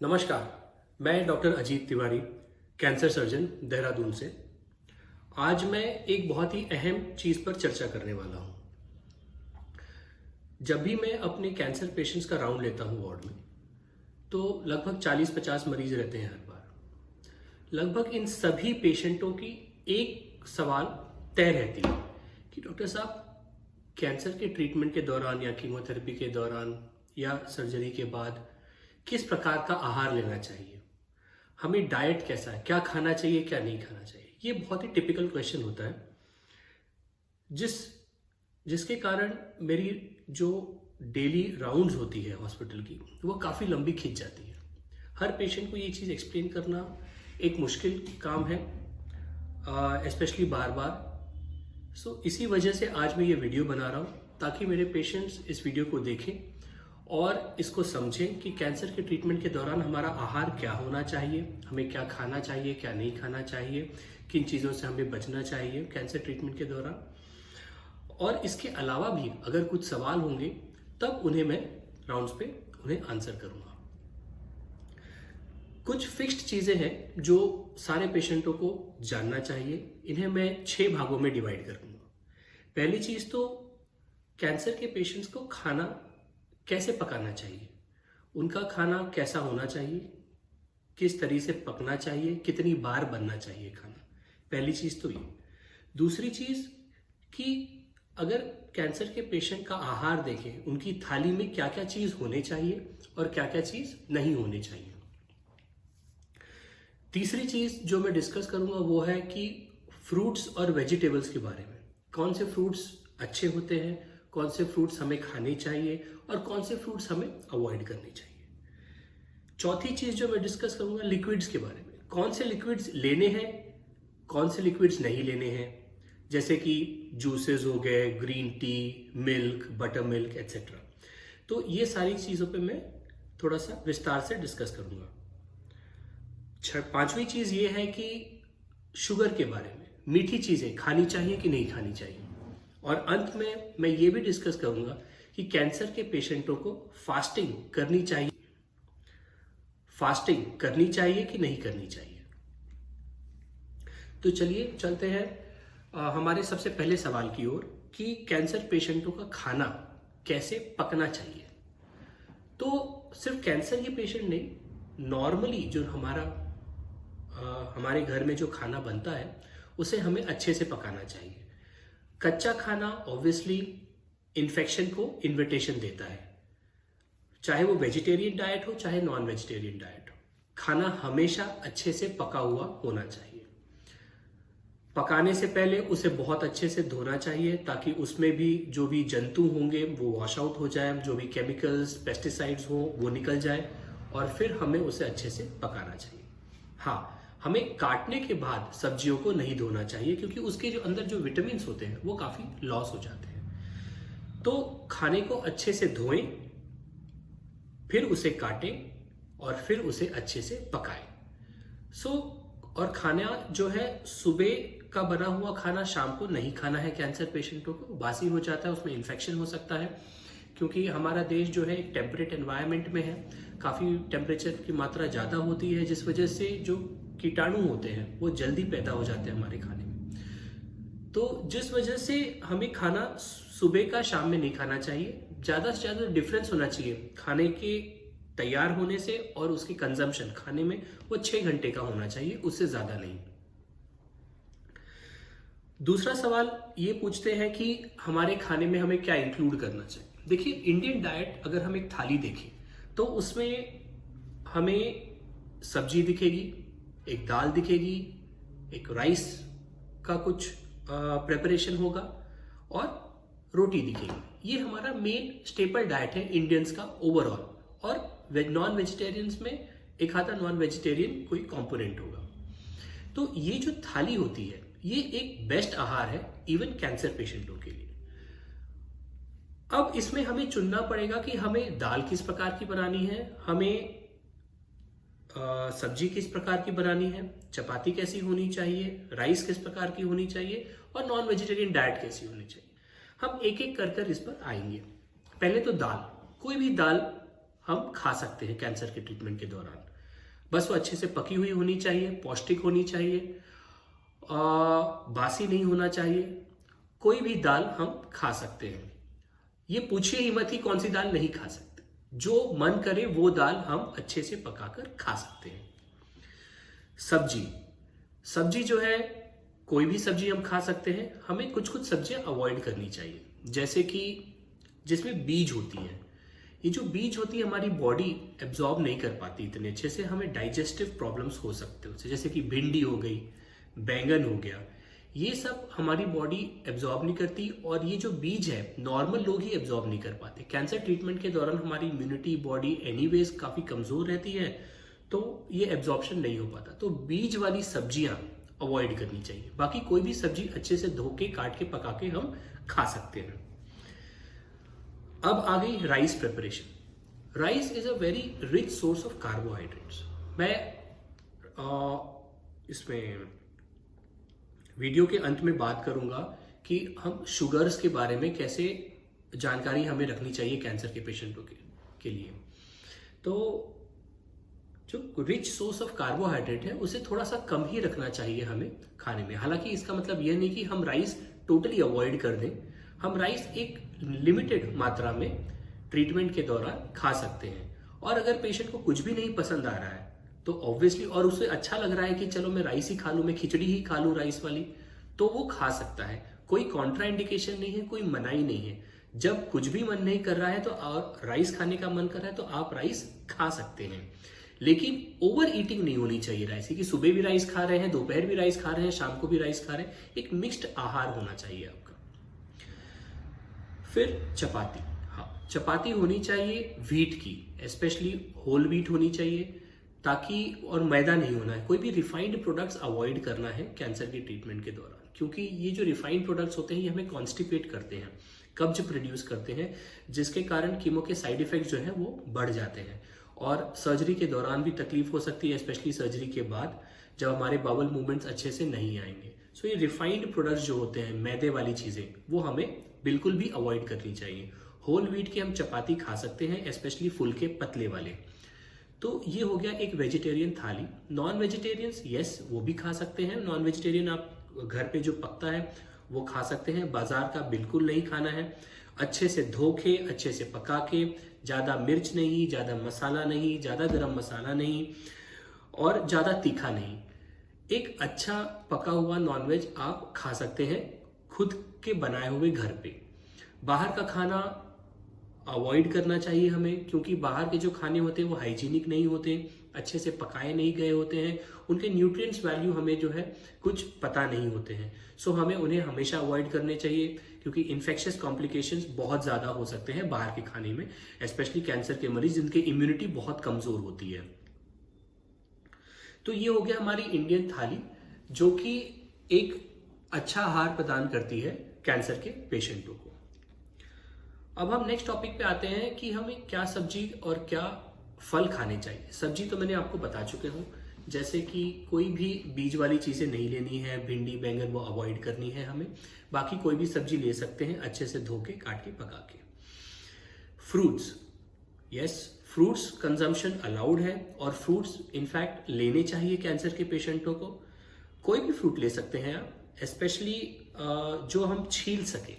नमस्कार, मैं doctor Ajit Tiwari, cancer surgeon Dehradun से। आज मैं एक बहुत ही अहम चीज़ पर चर्चा करने वाला हूँ। जब भी मैं अपने कैंसर पेशेंट्स का राउंड लेता हूँ वार्ड में, तो लगभग 40-50 मरीज रहते हैं हर बार। लगभग इन सभी पेशेंटों की एक सवाल तय रहती है कि डॉक्टर साहब, कैंसर के ट्रीटमेंट के दौरान या कीमोथेरेपी के दौरान या सर्जरी के बाद किस प्रकार का आहार लेना चाहिए, हमें डाइट कैसा है, क्या खाना चाहिए क्या नहीं खाना चाहिए। ये बहुत ही टिपिकल क्वेश्चन होता है जिसके कारण मेरी जो डेली राउंड्स होती है हॉस्पिटल की, वो काफ़ी लंबी खिंच जाती है। हर पेशेंट को ये चीज़ एक्सप्लेन करना एक मुश्किल काम है, स्पेशली बार बार। सो इसी वजह से आज मैं ये वीडियो बना रहा हूँ ताकि मेरे पेशेंट्स इस वीडियो को देखें और इसको समझें कि कैंसर के ट्रीटमेंट के दौरान हमारा आहार क्या होना चाहिए, हमें क्या खाना चाहिए क्या नहीं खाना चाहिए, किन चीज़ों से हमें बचना चाहिए कैंसर ट्रीटमेंट के दौरान। और इसके अलावा भी अगर कुछ सवाल होंगे तब उन्हें मैं राउंड्स पे उन्हें आंसर करूँगा। कुछ फिक्स्ड चीज़ें हैं जो सारे पेशेंटों को जानना चाहिए। इन्हें मैं 6 भागों में डिवाइड करूँगा। पहली चीज़ तो कैंसर के पेशेंट्स को खाना कैसे पकाना चाहिए, उनका खाना कैसा होना चाहिए, किस तरीके से पकना चाहिए, कितनी बार बनना चाहिए खाना। पहली चीज़ तो ये। दूसरी चीज़ कि अगर कैंसर के पेशेंट का आहार देखें, उनकी थाली में क्या क्या चीज़ होने चाहिए और क्या क्या चीज़ नहीं होनी चाहिए। तीसरी चीज़ जो मैं डिस्कस करूंगा वो है कि फ्रूट्स और वेजिटेबल्स के बारे में। कौन से फ्रूट्स अच्छे होते हैं, कौन से फ्रूट्स हमें खाने चाहिए और कौन से फ्रूट्स हमें अवॉइड करने चाहिए। चौथी चीज़ जो मैं डिस्कस करूंगा लिक्विड्स के बारे में। कौन से लिक्विड्स लेने हैं, कौन से लिक्विड्स नहीं लेने हैं, जैसे कि जूसेस हो गए, green tea, milk, butter milk etcetera. तो ये सारी चीज़ों पे मैं थोड़ा सा विस्तार से डिस्कस करूंगा। पांचवी चीज़ ये है कि शुगर के बारे में, मीठी चीज़ें खानी चाहिए कि नहीं खानी चाहिए। और अंत में मैं ये भी डिस्कस करूंगा कि कैंसर के पेशेंटों को फास्टिंग करनी चाहिए कि नहीं करनी चाहिए। तो चलिए चलते हैं हमारे सबसे पहले सवाल की ओर कि कैंसर पेशेंटों का खाना कैसे पकना चाहिए। तो सिर्फ कैंसर के पेशेंट नहीं, नॉर्मली जो हमारे घर में जो खाना बनता है उसे हमें अच्छे से पकाना चाहिए। कच्चा खाना ऑब्वियसली इन्फेक्शन को इन्विटेशन देता है, चाहे वो वेजिटेरियन डाइट हो चाहे नॉन वेजिटेरियन डाइट हो। खाना हमेशा अच्छे से पका हुआ होना चाहिए। पकाने से पहले उसे बहुत अच्छे से धोना चाहिए ताकि उसमें भी जो भी जंतु होंगे वो वॉश आउट हो जाए, जो भी केमिकल्स पेस्टिसाइड्स हो वो निकल जाए, और फिर हमें उसे अच्छे से पकाना चाहिए। हाँ, हमें काटने के बाद सब्जियों को नहीं धोना चाहिए क्योंकि उसके जो अंदर जो विटामिन होते हैं वो काफी लॉस हो जाते हैं। तो खाने को अच्छे से धोएं, फिर उसे काटें और फिर उसे अच्छे से पकाएं। और खाना जो है सुबह का बना हुआ खाना शाम को नहीं खाना है। कैंसर पेशेंटों को बासी हो जाता है, उसमें इन्फेक्शन हो सकता है क्योंकि हमारा देश जो है एक टेम्परेट एनवायरनमेंट में है, काफ़ी टेम्परेचर की मात्रा ज़्यादा होती है, जिस वजह से जो कीटाणु होते हैं वो जल्दी पैदा हो जाते हैं हमारे खाने में। तो जिस वजह से हमें खाना सुबह का शाम में नहीं खाना चाहिए। ज़्यादा से ज़्यादा डिफरेंस होना चाहिए खाने के तैयार होने से और उसकी कंजम्पशन खाने में, वो 6 घंटे का होना चाहिए, उससे ज़्यादा नहीं। दूसरा सवाल ये पूछते हैं कि हमारे खाने में हमें क्या इंक्लूड करना चाहिए। देखिए, इंडियन डाइट अगर हम एक थाली देखें तो उसमें हमें सब्जी दिखेगी, एक दाल दिखेगी, एक राइस का कुछ प्रेपरेशन होगा और रोटी दिखेगी। ये हमारा मेन स्टेपल डाइट है इंडियंस का ओवरऑल। और नॉन वेजिटेरियंस में एक आधा नॉन वेजिटेरियन कोई कंपोनेंट होगा। तो ये जो थाली होती है ये एक बेस्ट आहार है इवन कैंसर पेशेंटों के लिए। अब इसमें हमें चुनना पड़ेगा कि हमें दाल किस प्रकार की बनानी है, हमें सब्जी किस प्रकार की बनानी है, चपाती कैसी होनी चाहिए, राइस किस प्रकार की होनी चाहिए और नॉन वेजिटेरियन डाइट कैसी होनी चाहिए। हम एक एक कर इस पर आएंगे। पहले तो दाल, कोई भी दाल हम खा सकते हैं कैंसर के ट्रीटमेंट के दौरान। बस वो अच्छे से पकी हुई होनी चाहिए, पौष्टिक होनी चाहिए, बासी नहीं होना चाहिए। कोई भी दाल हम खा सकते हैं। ये पूछिए ही मत ही कौन सी दाल नहीं खा सकते। जो मन करे वो दाल हम अच्छे से पकाकर खा सकते हैं। सब्जी जो है, कोई भी सब्जी हम खा सकते हैं। हमें कुछ कुछ सब्जियां अवॉइड करनी चाहिए, जैसे कि जिसमें बीज होती हैं। ये जो बीज होती है हमारी बॉडी एब्जॉर्ब नहीं कर पाती इतने अच्छे से, हमें डाइजेस्टिव प्रॉब्लम्स हो सकते हैं, जैसे कि भिंडी हो गई, बैंगन हो गया, ये सब हमारी बॉडी एब्जॉर्ब नहीं करती। और ये जो बीज है नॉर्मल लोग ही एब्जॉर्ब नहीं कर पाते। कैंसर ट्रीटमेंट के दौरान हमारी इम्यूनिटी बॉडी एनीवेज काफी कमजोर रहती है, तो ये एब्जॉर्प्शन नहीं हो पाता। तो बीज वाली सब्जियां अवॉइड करनी चाहिए। बाकी कोई भी सब्जी अच्छे से धो के, काट के, पका के हम खा सकते हैं। अब आ गई rice preparation. Rice is a very rich source of carbohydrates. मैं इसमें वीडियो के अंत में बात करूंगा कि हम शुगर्स के बारे में कैसे जानकारी हमें रखनी चाहिए कैंसर के पेशेंटों के लिए। तो जो रिच सोर्स ऑफ कार्बोहाइड्रेट है उसे थोड़ा सा कम ही रखना चाहिए हमें खाने में। हालांकि इसका मतलब यह नहीं कि हम राइस टोटली अवॉइड कर दें। हम राइस एक लिमिटेड मात्रा में ट्रीटमेंट के दौरान खा सकते हैं। और अगर पेशेंट को कुछ भी नहीं पसंद आ रहा है तो ऑब्वियसली, और उसे अच्छा लग रहा है कि चलो मैं राइस ही खा लूं, मैं खिचड़ी ही खा लूं राइस वाली, तो वो खा सकता है। कोई कॉन्ट्राइंडिकेशन नहीं है, कोई मनाही नहीं है। जब कुछ भी मन नहीं कर रहा है तो राइस खाने का मन कर रहा है तो आप राइस खा सकते हैं। लेकिन ओवर ईटिंग नहीं होनी चाहिए राइस की, कि सुबह भी राइस खा रहे हैं, दोपहर भी राइस खा रहे हैं, शाम को भी राइस खा रहे हैं। एक मिक्स्ड आहार होना चाहिए आपका। फिर चपाती, हाँ चपाती होनी चाहिए व्हीट की, स्पेशली होल व्हीट होनी चाहिए, ताकि, और मैदा नहीं होना है। कोई भी रिफाइंड प्रोडक्ट्स अवॉइड करना है कैंसर के ट्रीटमेंट के दौरान, क्योंकि ये जो रिफाइंड प्रोडक्ट्स होते हैं ये हमें कॉन्स्टिपेट करते हैं, कब्ज प्रोड्यूस करते हैं, जिसके कारण कीमो के साइड इफेक्ट जो है वो बढ़ जाते हैं। और सर्जरी के दौरान भी तकलीफ हो सकती है, स्पेशली सर्जरी के बाद जब हमारे बाउल मूवमेंट्स अच्छे से नहीं आएंगे। सो ये रिफाइंड प्रोडक्ट्स जो होते हैं, मैदे वाली चीजें, वो हमें बिल्कुल भी अवॉइड करनी चाहिए। होल व्हीट की हम चपाती खा सकते हैं, स्पेशली फुलके पतले वाले। तो ये हो गया एक वेजिटेरियन थाली। नॉन वेजिटेरियंस, यस, वो भी खा सकते हैं। नॉन वेजिटेरियन आप घर पे जो पकता है वो खा सकते हैं, बाजार का बिल्कुल नहीं खाना है। अच्छे से धो के, अच्छे से पका के, ज्यादा मिर्च नहीं, ज्यादा मसाला नहीं, ज्यादा गरम मसाला नहीं, और ज्यादा तीखा नहीं। एक अच्छा पका हुआ नॉनवेज आप खा सकते हैं खुद के बनाए हुए घर पे। बाहर का खाना अवॉइड करना चाहिए हमें, क्योंकि बाहर के जो खाने होते हैं वो हाइजीनिक नहीं होते, अच्छे से पकाए नहीं गए होते हैं, उनके न्यूट्रिएंट्स वैल्यू हमें जो है कुछ पता नहीं होते हैं। सो हमें उन्हें हमेशा अवॉइड करने चाहिए, क्योंकि इन्फेक्शियस कॉम्प्लिकेशंस बहुत ज़्यादा हो सकते हैं बाहर के खाने में, स्पेशली कैंसर के मरीज जिनकी इम्यूनिटी बहुत कमज़ोर होती है। तो ये हो गया हमारी इंडियन थाली, जो कि एक अच्छा आहार प्रदान करती है कैंसर के पेशेंटों को। अब हम नेक्स्ट टॉपिक पे आते हैं कि हमें क्या सब्जी और क्या फल खाने चाहिए। सब्जी तो मैंने आपको बता चुके हूँ, जैसे कि कोई भी बीज वाली चीजें नहीं लेनी है, भिंडी बैंगन वो अवॉइड करनी है हमें। बाकी कोई भी सब्जी ले सकते हैं, अच्छे से धो के, काट के, पका के। Fruits, yes, fruits consumption allowed है, और फ्रूट्स इनफैक्ट लेने चाहिए कैंसर के पेशेंटों को। कोई भी फ्रूट ले सकते हैं आप, स्पेशली जो हम छील सके,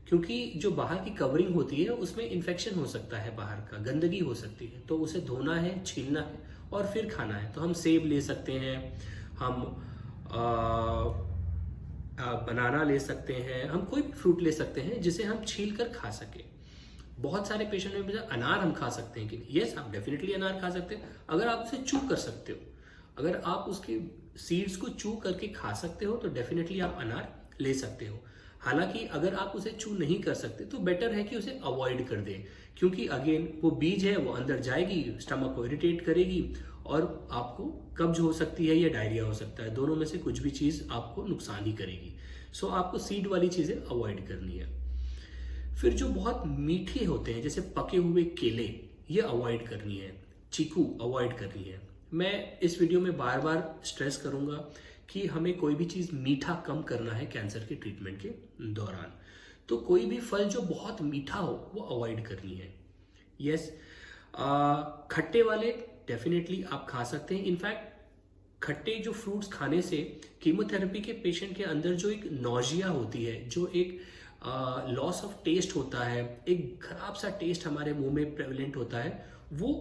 क्योंकि जो बाहर की कवरिंग होती है उसमें इन्फेक्शन हो सकता है, बाहर का गंदगी हो सकती है, तो उसे धोना है, छीलना है और फिर खाना है। तो हम सेब ले सकते हैं, हम बनाना ले सकते हैं, हम कोई भी फ्रूट ले सकते हैं जिसे हम छील कर खा सके। बहुत सारे पेशेंट में अनार हम खा सकते हैं कि यस, आप डेफिनेटली अनार खा सकते हैं अगर आप उसे चू कर सकते हो। अगर आप उसके सीड्स को चू करके खा सकते हो तो डेफिनेटली आप अनार ले सकते हो। हालांकि अगर आप उसे चू नहीं कर सकते तो बेटर है कि उसे अवॉइड कर दें, क्योंकि अगेन वो बीज है, वो अंदर जाएगी, स्टमक को इरिटेट करेगी और आपको कब्ज हो सकती है या डायरिया हो सकता है। दोनों में से कुछ भी चीज आपको नुकसान ही करेगी। सो आपको सीड वाली चीजें अवॉइड करनी है। फिर जो बहुत मीठे होते हैं, जैसे पके हुए केले, ये अवॉइड करनी है, चीकू अवॉइड करनी है। मैं इस वीडियो में बार बार स्ट्रेस करूंगा कि हमें कोई भी चीज मीठा कम करना है कैंसर के ट्रीटमेंट के दौरान। तो कोई भी फल जो बहुत मीठा हो वो अवॉइड करनी है। यस, खट्टे वाले डेफिनेटली आप खा सकते हैं। इनफैक्ट खट्टे जो फ्रूट्स खाने से कीमोथेरेपी के पेशेंट के अंदर जो एक नौजिया होती है, जो एक लॉस ऑफ टेस्ट होता है, एक खराब सा टेस्ट हमारे मुंह में प्रेवलेंट होता है, वो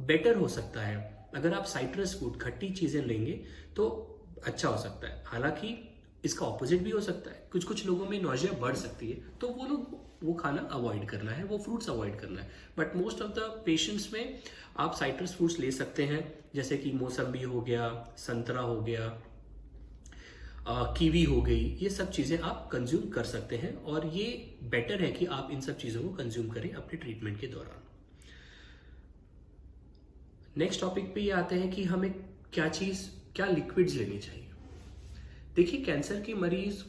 बेटर हो सकता है। अगर आप साइट्रस फूड, खट्टी चीजें लेंगे तो अच्छा हो सकता है। हालांकि इसका ऑपोजिट भी हो सकता है, कुछ कुछ लोगों में नौजिया बढ़ सकती है, तो वो लोग वो खाना अवॉइड करना है, वो फ्रूट्स अवॉइड करना है। But most of the patients में आप साइट्रस फ्रूट्स ले सकते हैं, जैसे कि मौसम्बी हो गया, संतरा हो गया, कीवी हो गई, ये सब चीज़ें आप कंज्यूम कर सकते हैं और ये बेटर है कि आप इन सब चीज़ों को कंज्यूम करें अपने ट्रीटमेंट के दौरान। नेक्स्ट टॉपिक पे ये आते हैं कि हमें क्या लिक्विड्स लेनी चाहिए। देखिए, कैंसर के मरीज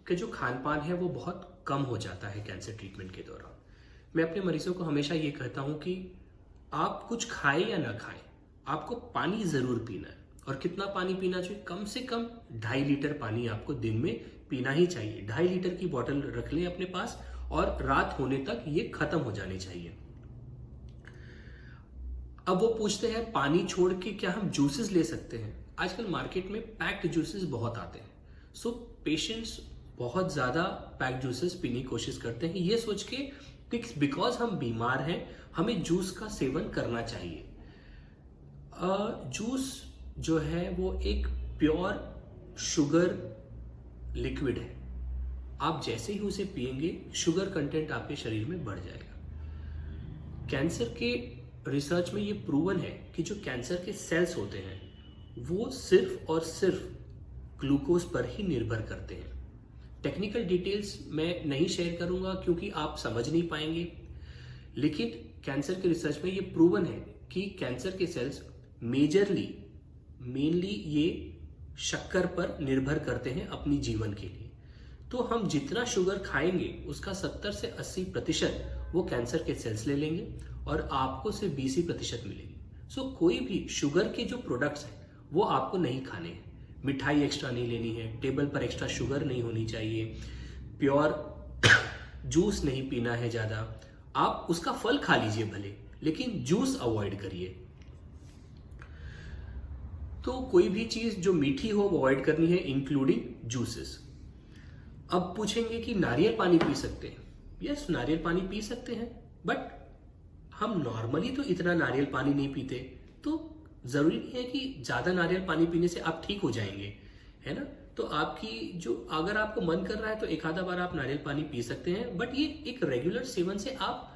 के जो खान पान है वो बहुत कम हो जाता है कैंसर ट्रीटमेंट के दौरान। मैं अपने मरीजों को हमेशा ये कहता हूँ कि आप कुछ खाएं या ना खाएं, आपको पानी जरूर पीना है। और कितना पानी पीना चाहिए? कम से कम 2.5 लीटर पानी आपको दिन में पीना ही चाहिए। 2.5 लीटर की बोतल रख लें अपने पास और रात होने तक ये खत्म हो जानी चाहिए। अब वो पूछते हैं पानी छोड़ के क्या हम जूसेस ले सकते हैं? आजकल मार्केट में पैक्ड जूसेस बहुत आते हैं। सो पेशेंट्स बहुत ज्यादा पैक्ड जूसेस पीने की कोशिश करते हैं, ये सोच के बिकॉज हम बीमार हैं हमें जूस का सेवन करना चाहिए। जूस जो है वो एक प्योर शुगर लिक्विड है। आप जैसे ही उसे पिएंगे शुगर कंटेंट आपके शरीर में बढ़ जाएगा। कैंसर के रिसर्च में ये प्रूवन है कि जो कैंसर के सेल्स होते हैं वो सिर्फ और सिर्फ ग्लूकोज पर ही निर्भर करते हैं। टेक्निकल डिटेल्स मैं नहीं शेयर करूंगा क्योंकि आप समझ नहीं पाएंगे, लेकिन कैंसर के रिसर्च में ये प्रूवन है कि कैंसर के सेल्स मेनली ये शक्कर पर निर्भर करते हैं अपनी जीवन के लिए। तो हम जितना शुगर खाएंगे उसका 70 से 80% वो कैंसर के सेल्स ले लेंगे और आपको सिर्फ 20% मिलेगी। सो कोई भी शुगर के जो प्रोडक्ट्स हैं वो आपको नहीं खाने हैं। मिठाई एक्स्ट्रा नहीं लेनी है, टेबल पर एक्स्ट्रा शुगर नहीं होनी चाहिए, प्योर जूस नहीं पीना है ज्यादा। आप उसका फल खा लीजिए भले, लेकिन जूस अवॉइड करिए। तो कोई भी चीज जो मीठी हो वो अवॉइड करनी है, इंक्लूडिंग जूसेस। अब पूछेंगे कि नारियल पानी पी सकते हैं? यस, नारियल पानी पी सकते हैं, बट हम नॉर्मली तो इतना नारियल पानी नहीं पीते, तो जरूरी नहीं है कि ज्यादा नारियल पानी पीने से आप ठीक हो जाएंगे, है ना। तो आपकी जो अगर आपको मन कर रहा है तो एक आधा बार आप नारियल पानी पी सकते हैं, बट ये एक रेगुलर सेवन से आप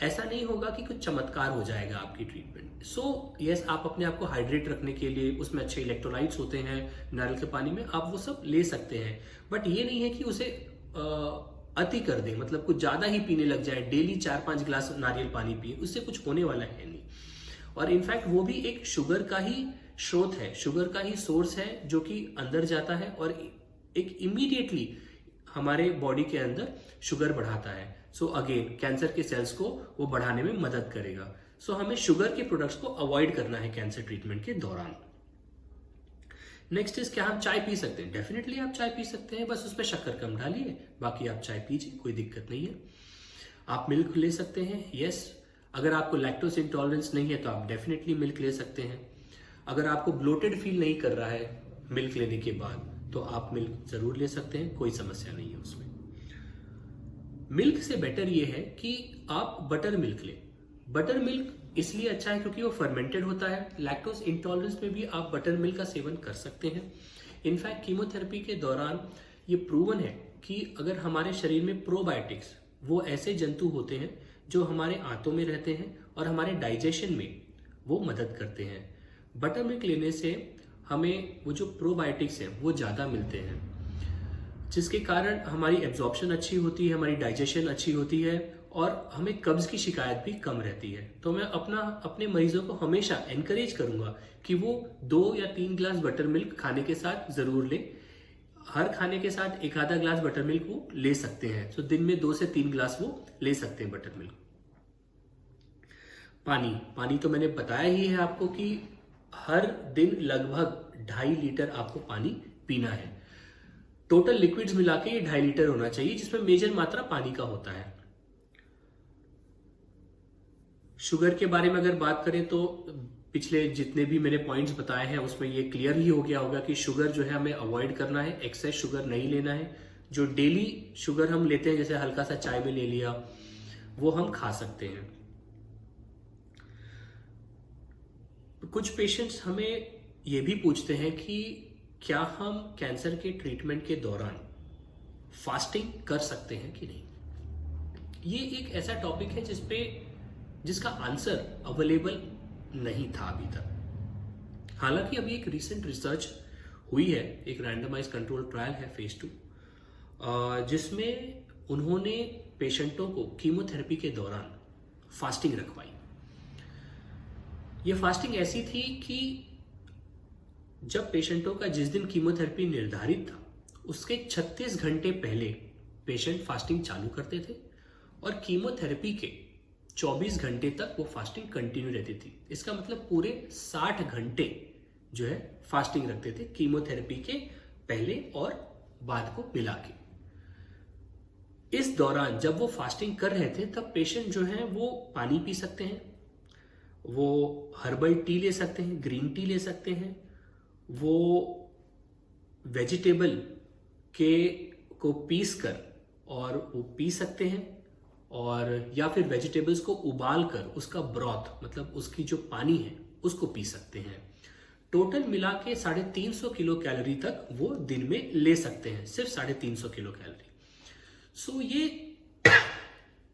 ऐसा नहीं होगा कि कुछ चमत्कार हो जाएगा आपकी ट्रीटमेंट। सो यस, आप अपने आप को हाइड्रेट रखने के लिए उसमें अच्छे इलेक्ट्रोलाइट्स होते हैं नारियल के पानी में, आप वो सब ले सकते हैं, बट ये नहीं है कि उसे अति कर दें, मतलब कुछ ज्यादा ही पीने लग जाए, डेली 4-5 गिलास नारियल पानी पिए, उससे कुछ होने वाला है नहीं। और इनफैक्ट वो भी एक शुगर का ही स्रोत है, शुगर का ही सोर्स है जो कि अंदर जाता है और एक इमीडिएटली हमारे बॉडी के अंदर शुगर बढ़ाता है। सो अगेन कैंसर के सेल्स को वो बढ़ाने में मदद करेगा। सो हमें शुगर के प्रोडक्ट्स को अवॉइड करना है कैंसर ट्रीटमेंट के दौरान। नेक्स्ट इज, क्या हम चाय पी सकते हैं? डेफिनेटली आप चाय पी सकते हैं, बस उसमें शक्कर कम डालिए, बाकी आप चाय पीजिए, कोई दिक्कत नहीं है। आप मिल्क ले सकते हैं, यस। अगर आपको लैक्टोज इंटॉलरेंस नहीं है तो आप डेफिनेटली मिल्क ले सकते हैं। अगर आपको ब्लोटेड फील नहीं कर रहा है मिल्क लेने के बाद तो आप मिल्क जरूर ले सकते हैं, कोई समस्या नहीं है उसमें। मिल्क से बेटर ये है कि आप बटर मिल्क लें। बटर मिल्क इसलिए अच्छा है क्योंकि वो फर्मेंटेड होता है। लैक्टोज इंटॉलरेंस में भी आप बटर मिल्क का सेवन कर सकते हैं। इनफैक्ट कीमोथेरेपी के दौरान ये प्रूवन है कि अगर हमारे शरीर में प्रोबायोटिक्स, वो ऐसे जंतु होते हैं जो हमारे आंतों में रहते हैं और हमारे डाइजेशन में वो मदद करते हैं। बटर मिल्क लेने से हमें वो जो प्रोबायोटिक्स हैं वो ज़्यादा मिलते हैं, जिसके कारण हमारी एब्जॉर्प्शन अच्छी होती है, हमारी डाइजेशन अच्छी होती है और हमें कब्ज की शिकायत भी कम रहती है। तो मैं अपने मरीजों को हमेशा एनकरेज करूंगा कि वो 2 या 3 गिलास बटर मिल्क खाने के साथ जरूर लें। हर खाने के साथ एक आधा ग्लास बटर मिल्क वो ले सकते हैं। तो दिन में 2 से 3 गिलास वो ले सकते हैं बटर मिल्क। पानी तो मैंने बताया ही है आपको कि हर दिन लगभग 2.5 लीटर आपको पानी पीना है। टोटल लिक्विड्स मिला के ये 2.5 लीटर होना चाहिए, जिसमें मेजर मात्रा पानी का होता है। शुगर के बारे में अगर बात करें तो पिछले जितने भी मैंने पॉइंट्स बताए हैं उसमें ये क्लियर ही हो गया होगा कि शुगर जो है हमें अवॉइड करना है, एक्सेस शुगर नहीं लेना है। जो डेली शुगर हम लेते हैं, जैसे हल्का सा चाय में ले लिया, वो हम खा सकते हैं। कुछ पेशेंट्स हमें ये भी पूछते हैं कि क्या हम कैंसर के ट्रीटमेंट के दौरान फास्टिंग कर सकते हैं कि नहीं। ये एक ऐसा टॉपिक है जिसका आंसर अवेलेबल नहीं था अभी तक। हालांकि अभी एक रीसेंट रिसर्च हुई है, एक रैंडमाइज कंट्रोल ट्रायल है फेज 2, जिसमें उन्होंने पेशेंटों को कीमोथेरेपी के दौरान फास्टिंग रखवाई। ये फास्टिंग ऐसी थी कि जब पेशेंटों का जिस दिन कीमोथेरेपी निर्धारित था उसके 36 घंटे पहले पेशेंट फास्टिंग चालू करते थे और कीमोथेरेपी के 24 घंटे तक वो फास्टिंग कंटिन्यू रहती थी। इसका मतलब पूरे 60 घंटे जो है फास्टिंग रखते थे कीमोथेरेपी के पहले और बाद को मिला के। इस दौरान जब वो फास्टिंग कर रहे थे तब पेशेंट जो है वो पानी पी सकते हैं, वो हर्बल टी ले सकते हैं, ग्रीन टी ले सकते हैं, वो वेजिटेबल को पीस कर और वो पी सकते हैं, और या फिर वेजिटेबल्स को उबाल कर उसका ब्रॉथ मतलब उसकी जो पानी है उसको पी सकते हैं। टोटल मिला के 350 किलो कैलोरी तक वो दिन में ले सकते हैं, सिर्फ 350 किलो कैलोरी। सो ये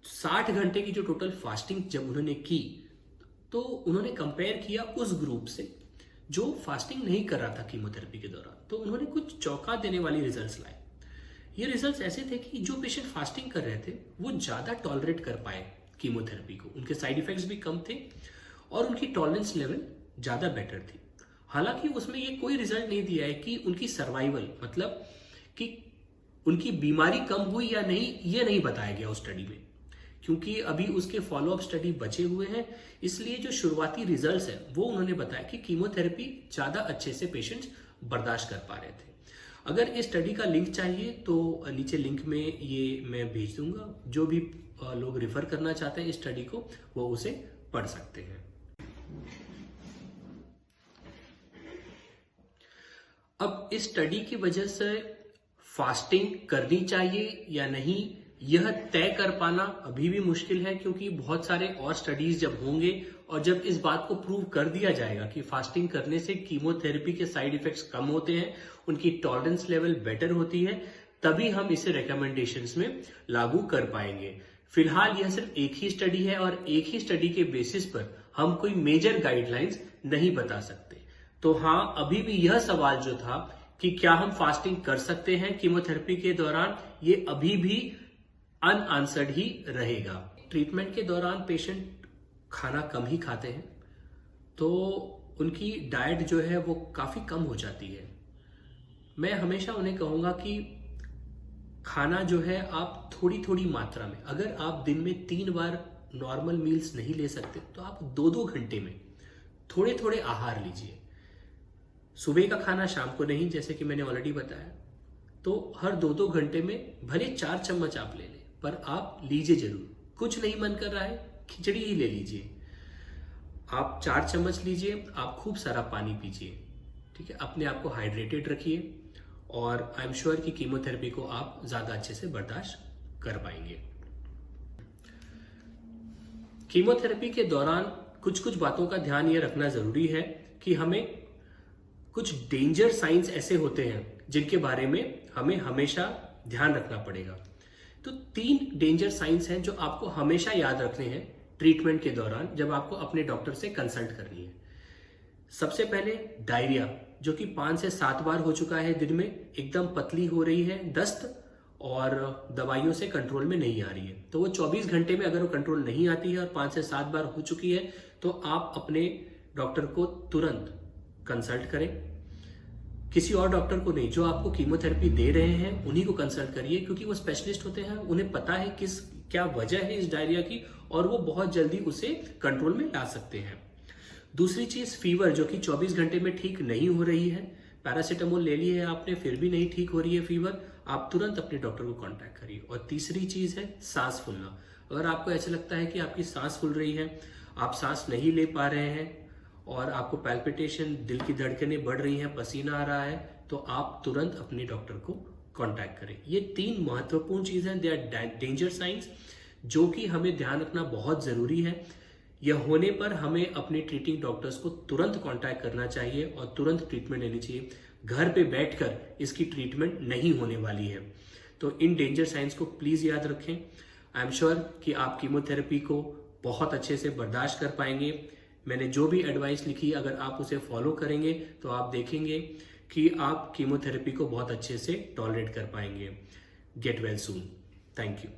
60 घंटे की जो टोटल फास्टिंग जब उन्होंने की तो उन्होंने कंपेयर किया उस ग्रुप से जो फास्टिंग नहीं कर रहा था कीमोथेरेपी के दौरान, तो उन्होंने कुछ चौंका देने वाली रिजल्ट्स लाए। ये रिजल्ट्स ऐसे थे कि जो पेशेंट फास्टिंग कर रहे थे वो ज्यादा टॉलरेट कर पाए कीमोथेरेपी को, उनके साइड इफेक्ट्स भी कम थे और उनकी टॉलरेंस लेवल ज्यादा बेटर थी। हालांकि उसमें ये कोई रिजल्ट नहीं दिया है कि उनकी सर्वाइवल मतलब कि उनकी बीमारी कम हुई या नहीं, ये नहीं बताया गया उस स्टडी में, क्योंकि अभी उसके फॉलोअप स्टडी बचे हुए हैं। इसलिए जो शुरुआती रिजल्ट्स है वो उन्होंने बताया कि कीमोथेरेपी ज्यादा अच्छे से पेशेंट्स बर्दाश्त कर पा रहे थे। अगर इस स्टडी का लिंक चाहिए तो नीचे लिंक में ये मैं भेज दूंगा, जो भी लोग रेफर करना चाहते हैं इस स्टडी को वो उसे पढ़ सकते हैं। अब इस स्टडी की वजह से फास्टिंग करनी चाहिए या नहीं यह तय कर पाना अभी भी मुश्किल है, क्योंकि बहुत सारे और स्टडीज जब होंगे और जब इस बात को प्रूव कर दिया जाएगा कि फास्टिंग करने से कीमोथेरेपी के साइड इफेक्ट्स कम होते हैं, उनकी टॉलरेंस लेवल बेटर होती है, तभी हम इसे रिकमेंडेशंस में लागू कर पाएंगे। फिलहाल यह सिर्फ एक ही स्टडी है और एक ही स्टडी के बेसिस पर हम कोई मेजर गाइडलाइंस नहीं बता सकते। तो हाँ, अभी भी यह सवाल जो था कि क्या हम फास्टिंग कर सकते हैं कीमोथेरेपी के दौरान, ये अभी भी अनआंसर्ड ही रहेगा। ट्रीटमेंट के दौरान पेशेंट खाना कम ही खाते हैं तो उनकी डाइट जो है वो काफी कम हो जाती है। मैं हमेशा उन्हें कहूंगा कि खाना जो है आप थोड़ी थोड़ी मात्रा में, अगर आप दिन में 3 बार नॉर्मल मील्स नहीं ले सकते तो आप 2-2 घंटे में थोड़े थोड़े आहार लीजिए। सुबह का खाना शाम को नहीं, जैसे कि मैंने ऑलरेडी बताया, तो हर 2-2 घंटे में भले 4 चम्मच आप ले लें पर आप लीजिए जरूर। कुछ नहीं मन कर रहा है, खिचड़ी ही ले लीजिए, आप 4 चम्मच लीजिए, आप खूब सारा पानी पीजिए, ठीक है। अपने आप को हाइड्रेटेड रखिए और आई एम श्योर कि कीमोथेरेपी को आप ज्यादा अच्छे से बर्दाश्त कर पाएंगे। कीमोथेरेपी के दौरान कुछ कुछ बातों का ध्यान ये रखना जरूरी है कि हमें कुछ डेंजर साइंस ऐसे होते हैं जिनके बारे में हमें हमेशा ध्यान रखना पड़ेगा। तो 3 डेंजर साइंस हैं जो आपको हमेशा याद रखने हैं ट्रीटमेंट के दौरान जब आपको अपने डॉक्टर से कंसल्ट करनी है। सबसे पहले डायरिया, जो कि 5 से 7 बार हो चुका है दिन में, एकदम पतली हो रही है, दस्त और दवाइयों से कंट्रोल में नहीं आ रही है। तो वो 24 घंटे में अगर वो कंट्रोल नहीं आती है और 5 से 7 बार हो चुकी है तो आप अपने डॉक्टर को तुरंत कंसल्ट करें। किसी और डॉक्टर को नहीं, जो आपको कीमोथेरेपी दे रहे हैं उन्हीं को कंसल्ट करिए, क्योंकि वो स्पेशलिस्ट होते हैं, उन्हें पता है क्या वजह है इस डायरिया की और वो बहुत जल्दी उसे कंट्रोल में ला सकते हैं। दूसरी चीज फीवर, जो कि 24 घंटे में ठीक नहीं हो रही है, पैरासीटामोल ले ली है आपने फिर भी नहीं ठीक हो रही है फीवर, आप तुरंत अपने डॉक्टर को कांटेक्ट करिए। और तीसरी चीज है सांस फूलना। अगर आपको ऐसा लगता है कि आपकी सांस फूल रही है, आप सांस नहीं ले पा रहे हैं और आपको पैल्पिटेशन, दिल की धड़कनें बढ़ रही हैं, पसीना आ रहा है, तो आप तुरंत अपने डॉक्टर को कांटेक्ट करें। ये 3 महत्वपूर्ण चीजें, दे आर डेंजर साइंस, जो कि हमें ध्यान रखना बहुत जरूरी है। यह होने पर हमें अपने ट्रीटिंग डॉक्टर्स को तुरंत कांटेक्ट करना चाहिए और तुरंत ट्रीटमेंट लेनी चाहिए। घर पे बैठकर इसकी ट्रीटमेंट नहीं होने वाली है। तो इन डेंजर साइंस को प्लीज याद रखें। आई एम श्योर कि आप कीमोथेरेपी को बहुत अच्छे से बर्दाश्त कर पाएंगे। मैंने जो भी एडवाइस लिखी, अगर आप उसे फॉलो करेंगे तो आप देखेंगे कि आप कीमोथेरेपी को बहुत अच्छे से टॉलरेट कर पाएंगे। Get well soon. Thank you.